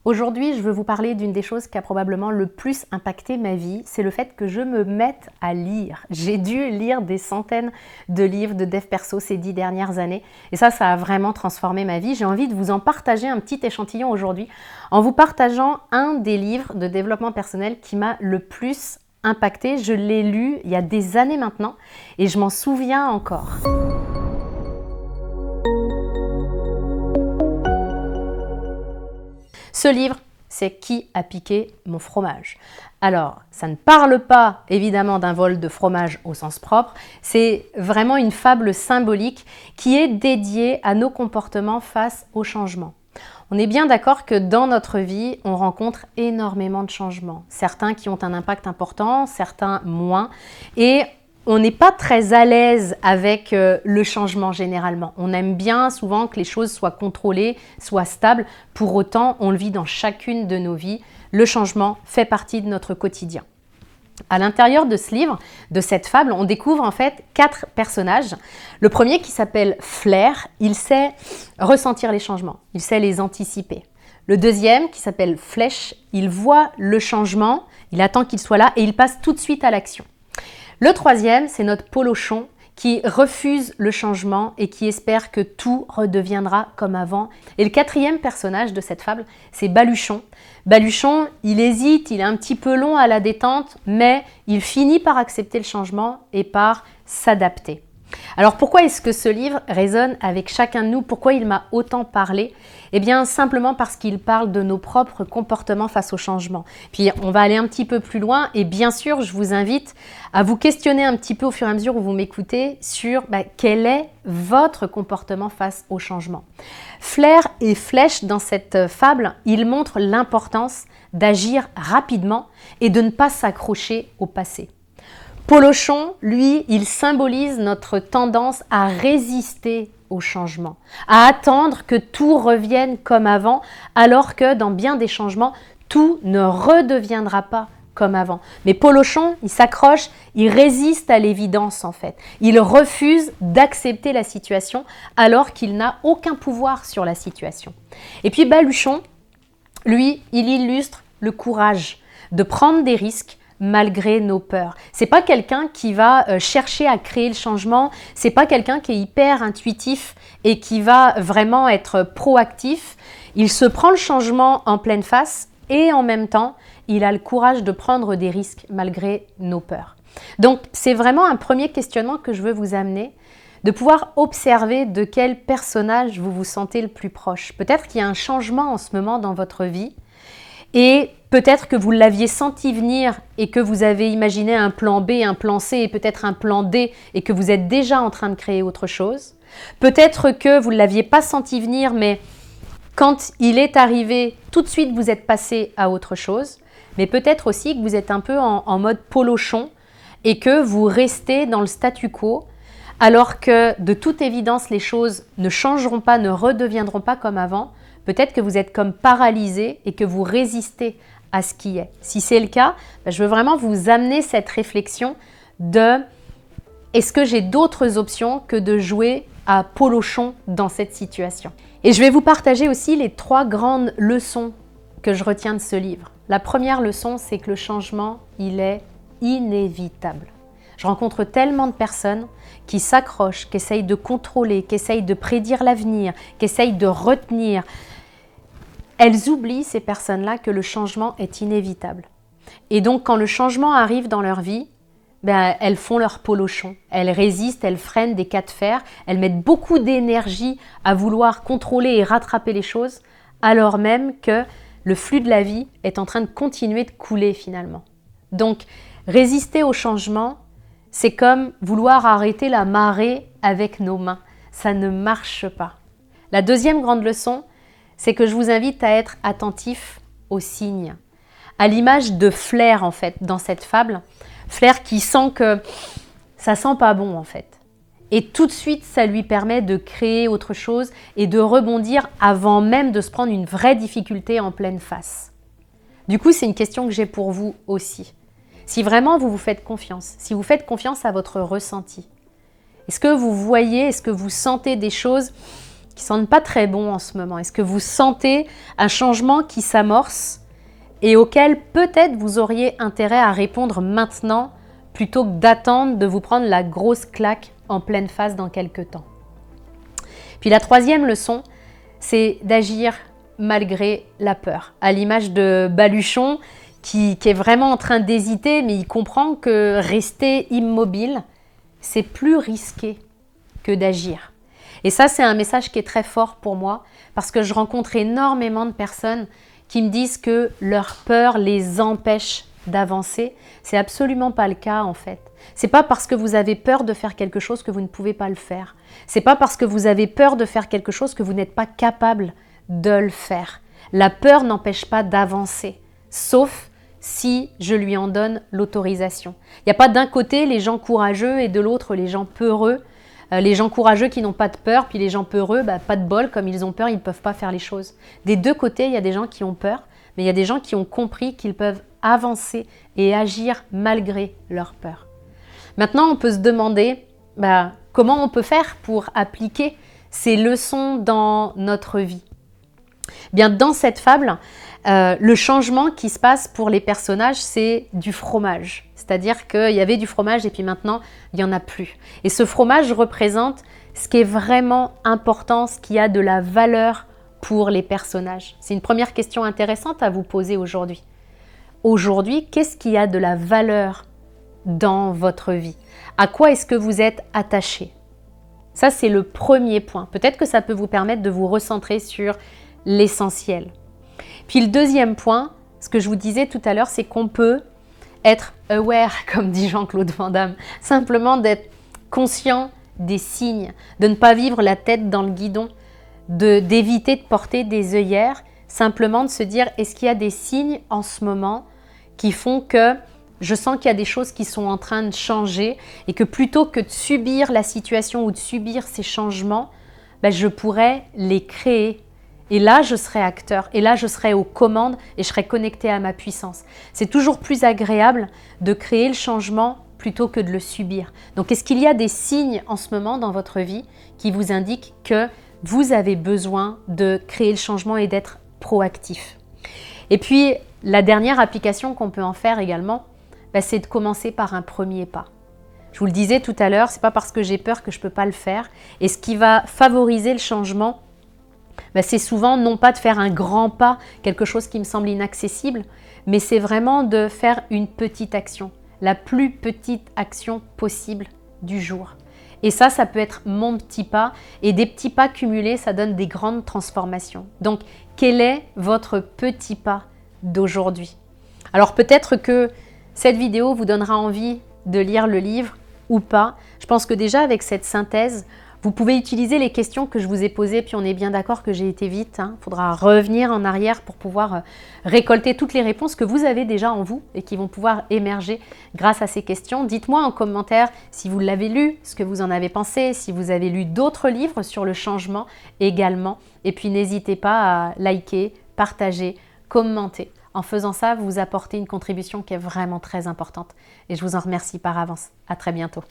Aujourd'hui, je veux vous parler d'une des choses qui a probablement le plus impacté ma vie, c'est le fait que je me mette à lire. J'ai dû lire des centaines de livres de dev perso ces 10 dernières années et ça a vraiment transformé ma vie. J'ai envie de vous en partager un petit échantillon aujourd'hui en vous partageant un des livres de développement personnel qui m'a le plus impacté. Je l'ai lu il y a des années maintenant et je m'en souviens encore. Ce livre, c'est Qui a piqué mon fromage? Alors, ça ne parle pas évidemment d'un vol de fromage au sens propre, c'est vraiment une fable symbolique qui est dédiée à nos comportements face au changement. On est bien d'accord que dans notre vie, on rencontre énormément de changements. Certains qui ont un impact important, certains moins. Et on n'est pas très à l'aise avec le changement généralement. On aime bien souvent que les choses soient contrôlées, soient stables. Pour autant, on le vit dans chacune de nos vies. Le changement fait partie de notre quotidien. À l'intérieur de ce livre, de cette fable, on découvre en fait 4 personnages. Le premier qui s'appelle Flair, il sait ressentir les changements, il sait les anticiper. Le deuxième qui s'appelle Flèche, il voit le changement, il attend qu'il soit là et il passe tout de suite à l'action. Le troisième, c'est notre Polochon qui refuse le changement et qui espère que tout redeviendra comme avant. Et le quatrième personnage de cette fable, c'est Baluchon. Baluchon, il hésite, il est un petit peu long à la détente, mais il finit par accepter le changement et par s'adapter. Alors pourquoi est-ce que ce livre résonne avec chacun de nous? Pourquoi il m'a autant parlé? Eh bien simplement parce qu'il parle de nos propres comportements face au changement. Puis on va aller un petit peu plus loin et bien sûr je vous invite à vous questionner un petit peu au fur et à mesure où vous m'écoutez sur quel est votre comportement face au changement. Flair et Flèche dans cette fable, ils montrent l'importance d'agir rapidement et de ne pas s'accrocher au passé. Polochon, lui, il symbolise notre tendance à résister au changement, à attendre que tout revienne comme avant, alors que dans bien des changements, tout ne redeviendra pas comme avant. Mais Polochon, il s'accroche, il résiste à l'évidence en fait. Il refuse d'accepter la situation alors qu'il n'a aucun pouvoir sur la situation. Et puis Baluchon, lui, il illustre le courage de prendre des risques malgré nos peurs. C'est pas quelqu'un qui va chercher à créer le changement, c'est pas quelqu'un qui est hyper intuitif et qui va vraiment être proactif. Il se prend le changement en pleine face et en même temps, il a le courage de prendre des risques malgré nos peurs. Donc, c'est vraiment un premier questionnement que je veux vous amener, de pouvoir observer de quel personnage vous vous sentez le plus proche. Peut-être qu'il y a un changement en ce moment dans votre vie et peut-être que vous l'aviez senti venir et que vous avez imaginé un plan B, un plan C et peut-être un plan D et que vous êtes déjà en train de créer autre chose. Peut-être que vous ne l'aviez pas senti venir, mais quand il est arrivé, tout de suite vous êtes passé à autre chose. Mais peut-être aussi que vous êtes un peu en mode Polochon et que vous restez dans le statu quo alors que de toute évidence les choses ne changeront pas, ne redeviendront pas comme avant. Peut-être que vous êtes comme paralysé et que vous résistez à ce qui est. Si c'est le cas, je veux vraiment vous amener cette réflexion de est-ce que j'ai d'autres options que de jouer à Polochon dans cette situation? Et je vais vous partager aussi les 3 grandes leçons que je retiens de ce livre. La première leçon, c'est que le changement, il est inévitable. Je rencontre tellement de personnes qui s'accrochent, qui essayent de contrôler, qui essayent de prédire l'avenir, qui essayent de retenir. Elles oublient, ces personnes-là, que le changement est inévitable. Et donc, quand le changement arrive dans leur vie, elles font leur Polochon. Elles résistent, elles freinent des cas de fer, elles mettent beaucoup d'énergie à vouloir contrôler et rattraper les choses, alors même que le flux de la vie est en train de continuer de couler finalement. Donc, résister au changement, c'est comme vouloir arrêter la marée avec nos mains. Ça ne marche pas. La deuxième grande leçon, c'est que je vous invite à être attentif aux signes. À l'image de Flair en fait, dans cette fable. Flair qui sent que ça sent pas bon en fait. Et tout de suite, ça lui permet de créer autre chose et de rebondir avant même de se prendre une vraie difficulté en pleine face. Du coup, c'est une question que j'ai pour vous aussi. Si vraiment vous vous faites confiance, si vous faites confiance à votre ressenti, est-ce que vous voyez, est-ce que vous sentez des choses qui sentent pas très bon en ce moment? Est-ce que vous sentez un changement qui s'amorce et auquel peut-être vous auriez intérêt à répondre maintenant plutôt que d'attendre de vous prendre la grosse claque en pleine face dans quelques temps? Puis la troisième leçon, c'est d'agir malgré la peur. À l'image de Baluchon qui est vraiment en train d'hésiter, mais il comprend que rester immobile, c'est plus risqué que d'agir. Et ça, c'est un message qui est très fort pour moi parce que je rencontre énormément de personnes qui me disent que leur peur les empêche d'avancer. C'est absolument pas le cas en fait. C'est pas parce que vous avez peur de faire quelque chose que vous ne pouvez pas le faire. C'est pas parce que vous avez peur de faire quelque chose que vous n'êtes pas capable de le faire. La peur n'empêche pas d'avancer, sauf si je lui en donne l'autorisation. Il n'y a pas d'un côté les gens courageux et de l'autre les gens peureux. Les gens courageux qui n'ont pas de peur, puis les gens peureux, pas de bol, comme ils ont peur, ils ne peuvent pas faire les choses. Des deux côtés, il y a des gens qui ont peur, mais il y a des gens qui ont compris qu'ils peuvent avancer et agir malgré leur peur. Maintenant, on peut se demander comment on peut faire pour appliquer ces leçons dans notre vie. Bien, dans cette fable, le changement qui se passe pour les personnages, c'est du fromage. C'est-à-dire qu'il y avait du fromage et puis maintenant, il n'y en a plus. Et ce fromage représente ce qui est vraiment important, ce qui a de la valeur pour les personnages. C'est une première question intéressante à vous poser aujourd'hui. Aujourd'hui, qu'est-ce qui a de la valeur dans votre vie? À quoi est-ce que vous êtes attaché? Ça, c'est le premier point. Peut-être que ça peut vous permettre de vous recentrer sur l'essentiel. Puis le deuxième point, ce que je vous disais tout à l'heure, c'est qu'on peut être aware, comme dit Jean-Claude Van Damme, simplement d'être conscient des signes, de ne pas vivre la tête dans le guidon, d'éviter de porter des œillères, simplement de se dire, est-ce qu'il y a des signes en ce moment qui font que je sens qu'il y a des choses qui sont en train de changer et que plutôt que de subir la situation ou de subir ces changements, je pourrais les créer. Et là, je serai acteur, et là, je serai aux commandes et je serai connecté à ma puissance. C'est toujours plus agréable de créer le changement plutôt que de le subir. Donc, est-ce qu'il y a des signes en ce moment dans votre vie qui vous indiquent que vous avez besoin de créer le changement et d'être proactif? Et puis, la dernière application qu'on peut en faire également, c'est de commencer par un premier pas. Je vous le disais tout à l'heure, ce n'est pas parce que j'ai peur que je ne peux pas le faire. Et ce qui va favoriser le changement, c'est souvent non pas de faire un grand pas, quelque chose qui me semble inaccessible, mais c'est vraiment de faire une petite action, la plus petite action possible du jour. Et ça peut être mon petit pas, et des petits pas cumulés, ça donne des grandes transformations. Donc, quel est votre petit pas d'aujourd'hui? Alors peut-être que cette vidéo vous donnera envie de lire le livre ou pas. Je pense que déjà avec cette synthèse, vous pouvez utiliser les questions que je vous ai posées, puis on est bien d'accord que j'ai été vite. Il faudra revenir en arrière pour pouvoir récolter toutes les réponses que vous avez déjà en vous et qui vont pouvoir émerger grâce à ces questions. Dites-moi en commentaire si vous l'avez lu, ce que vous en avez pensé, si vous avez lu d'autres livres sur le changement également. Et puis n'hésitez pas à liker, partager, commenter. En faisant ça, vous apportez une contribution qui est vraiment très importante. Et je vous en remercie par avance. À très bientôt.